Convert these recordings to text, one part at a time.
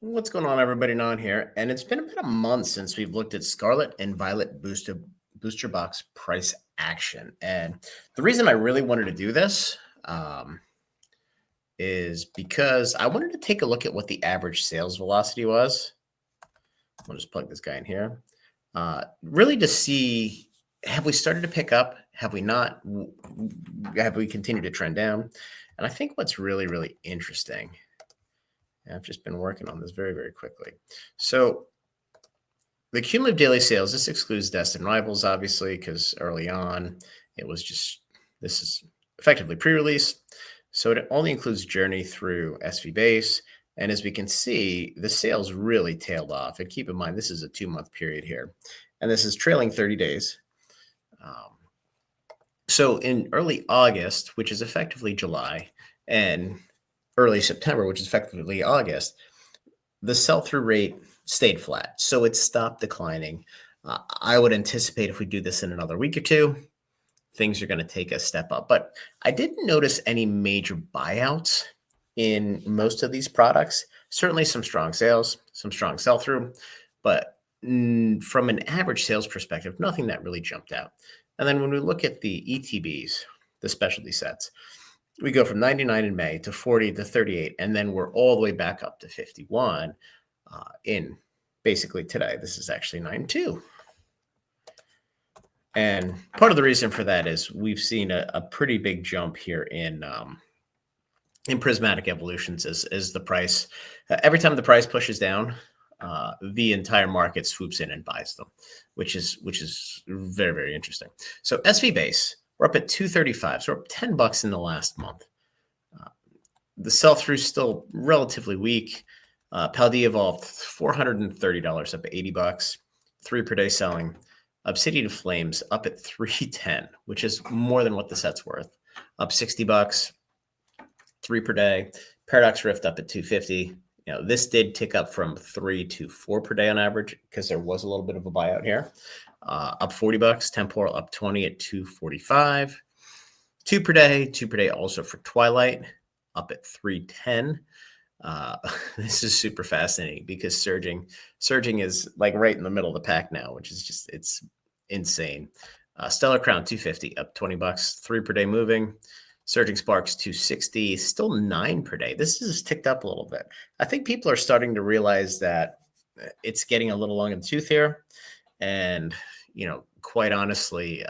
What's going on, everybody? Non here, and it's been about a month since we've looked at Scarlet and Violet booster box price action. And the reason I really wanted to do this is because I wanted to take a look at what the average sales velocity was. I'll just plug this guy in here, really to see, have we started to pick up? Have we not? Have we continued to trend down? And I think what's really interesting. I've just been working on this very quickly. So the cumulative daily sales, this excludes Destined Rivals, obviously, because early on it was just, this is effectively pre-release. So it only includes Journey through SV Base. And as we can see, the sales really tailed off. And keep in mind, this is a 2-month period here. And this is trailing 30 days. So in early August, which is effectively July, and early September, which is effectively August, the sell-through rate stayed flat. So it stopped declining. I would anticipate if we do this in another week or two, things are going to take a step up. But I didn't notice any major buyouts in most of these products. Certainly some strong sales, some strong sell-through, but from an average sales perspective, nothing that really jumped out. And then when we look at the ETBs, the specialty sets, we go from 99 in May to 40 to 38, and then we're all the way back up to 51 in basically today. This is actually 9.2. And part of the reason for that is we've seen a pretty big jump here in prismatic evolutions as the price, every time the price pushes down, the entire market swoops in and buys them, which is very interesting. So SV base, we're up at 235, so we're up $10 in the last month. The sell-through is still relatively weak. Paldea evolved $430, up at $80, 3 per day selling. Obsidian Flames up at 310, which is more than what the set's worth. Up $60, 3 per day. Paradox Rift up at 250. You know, this did tick up from 3 to 4 per day on average because there was a little bit of a buyout here. Up $40. Temporal up 20 at 245. 2 per day also for Twilight, up at 310. This is super fascinating because surging is like right in the middle of the pack now, which is just, it's insane. Stellar Crown 250, up $20, 3 per day moving. Surging Sparks 260, still 9 per day. This has ticked up a little bit. I think people are starting to realize that it's getting a little long in the tooth here. And, you know, quite honestly,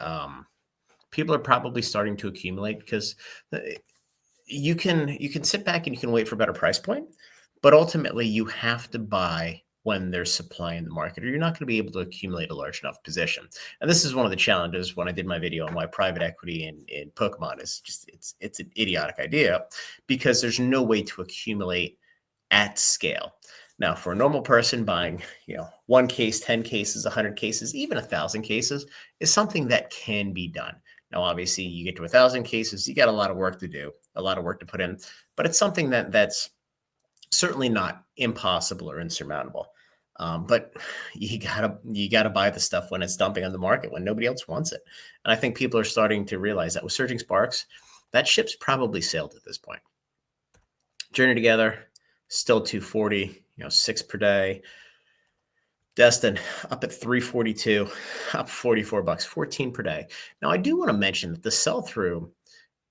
people are probably starting to accumulate because you can sit back and you can wait for a better price point, but ultimately you have to buy when there's supply in the market, or you're not going to be able to accumulate a large enough position. And this is one of the challenges when I did my video on why private equity in Pokemon is just, it's an idiotic idea because there's no way to accumulate at scale. Now, for a normal person buying, 1 case, 10 cases, 100 cases, even 1,000 cases is something that can be done. Now, obviously, you get to 1,000 cases, you got a lot of work to do, a lot of work to put in, but it's something that's certainly not impossible or insurmountable. But you gotta buy the stuff when it's dumping on the market, when nobody else wants it. And I think people are starting to realize that with Surging Sparks, that ship's probably sailed at this point. Journey Together, still 240, 6 per day. Destin up at 342, up $44, 14 per day. Now, I do want to mention that the sell-through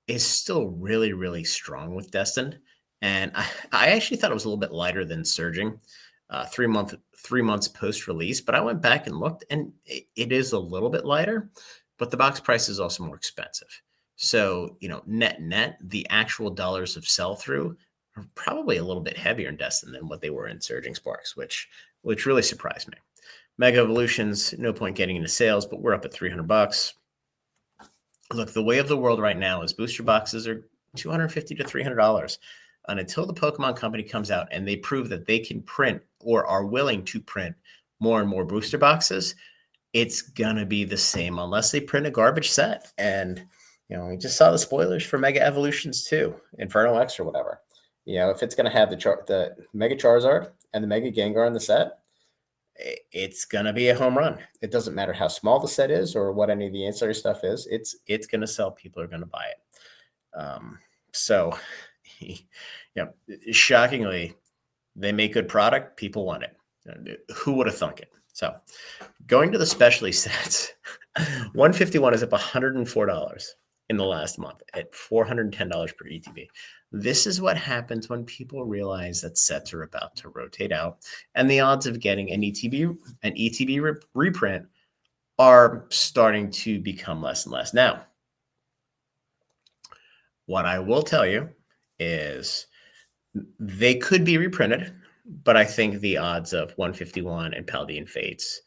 is still really strong with Destin. And I actually thought it was a little bit lighter than Surging, 3 months post-release. But I went back and looked, and it is a little bit lighter, but the box price is also more expensive. So, net, the actual dollars of sell-through are probably a little bit heavier in Destin than what they were in Surging Sparks, which really surprised me. Mega Evolutions, no point getting into sales, but we're up at $300. Look, the way of the world right now is booster boxes are $250 to $300. And until the Pokemon company comes out and they prove that they can print or are willing to print more and more booster boxes, it's going to be the same unless they print a garbage set. And, we just saw the spoilers for Mega Evolutions 2, Inferno X or whatever. If it's going to have the Mega Charizard and the Mega Gengar in the set, it's going to be a home run. It doesn't matter how small the set is or what any of the ancillary stuff is. It's going to sell. People are going to buy it. So, shockingly, They make good product. People want it. Who would have thunk it? So going to the specialty sets, 151 is up $104 in the last month at $410 per ETB. This is what happens when people realize that sets are about to rotate out, and the odds of getting an ETB reprint are starting to become less and less. Now, what I will tell you is they could be reprinted, but I think the odds of 151 and Paldean Fates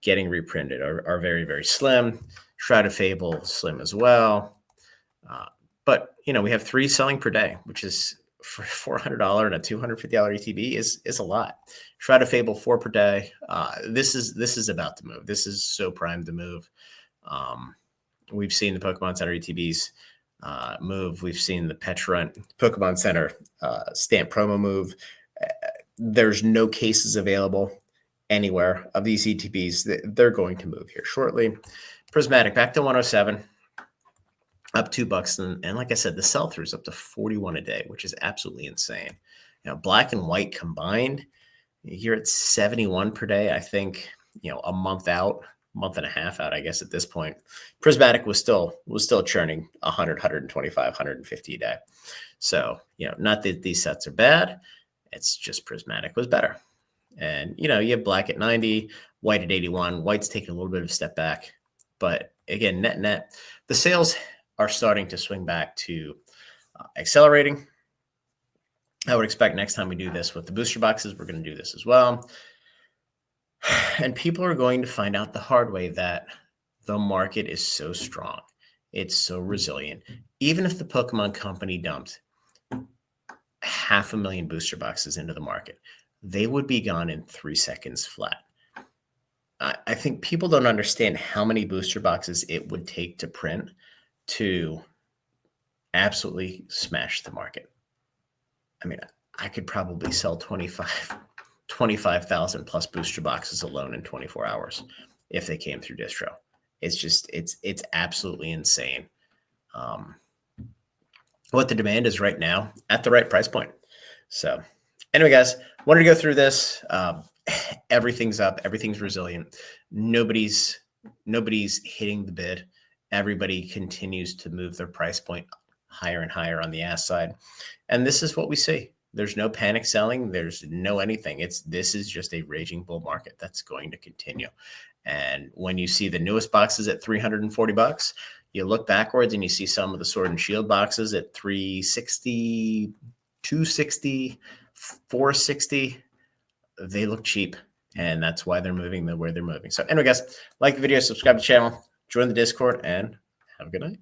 getting reprinted are very, very slim. Shroud of Fable, slim as well. But, we have 3 selling per day, which is for $400 and a $250 ETB is a lot. Shroud of Fable, 4 per day. This is about to move. This is so primed to move. We've seen the Pokemon Center ETBs move. We've seen the Pokemon Center stamp promo move. There's no cases available anywhere of these ETBs. They're going to move here shortly. Prismatic back to 107, up $2. And like I said, the sell-through is up to 41 a day, which is absolutely insane. Black and white combined, you're at 71 per day. I think, a month and a half out, I guess, at this point. Prismatic was still churning 100, 125, 150 a day. So, not that these sets are bad. It's just Prismatic was better. And, you have black at 90, white at 81. White's taking a little bit of a step back. But again, net, the sales are starting to swing back to accelerating. I would expect next time we do this with the booster boxes, we're going to do this as well. And people are going to find out the hard way that the market is so strong. It's so resilient. Even if the Pokemon company dumped 500,000 booster boxes into the market, they would be gone in 3 seconds flat. I think people don't understand how many booster boxes it would take to print to absolutely smash the market. I mean, I could probably sell 25,000 plus booster boxes alone in 24 hours if they came through distro. It's absolutely insane what the demand is right now at the right price point. So anyway, guys, wanted to go through this. Everything's up. Everything's resilient. Nobody's hitting the bid. Everybody continues to move their price point higher and higher on the ask side. And this is what we see. There's no panic selling. There's no anything. This is just a raging bull market that's going to continue. And when you see the newest boxes at $340, you look backwards and you see some of the Sword and Shield boxes at $360, $260, $460. They look cheap, and that's why they're moving the way they're moving. So anyway, guys, like the video, subscribe to the channel, join the Discord, and have a good night.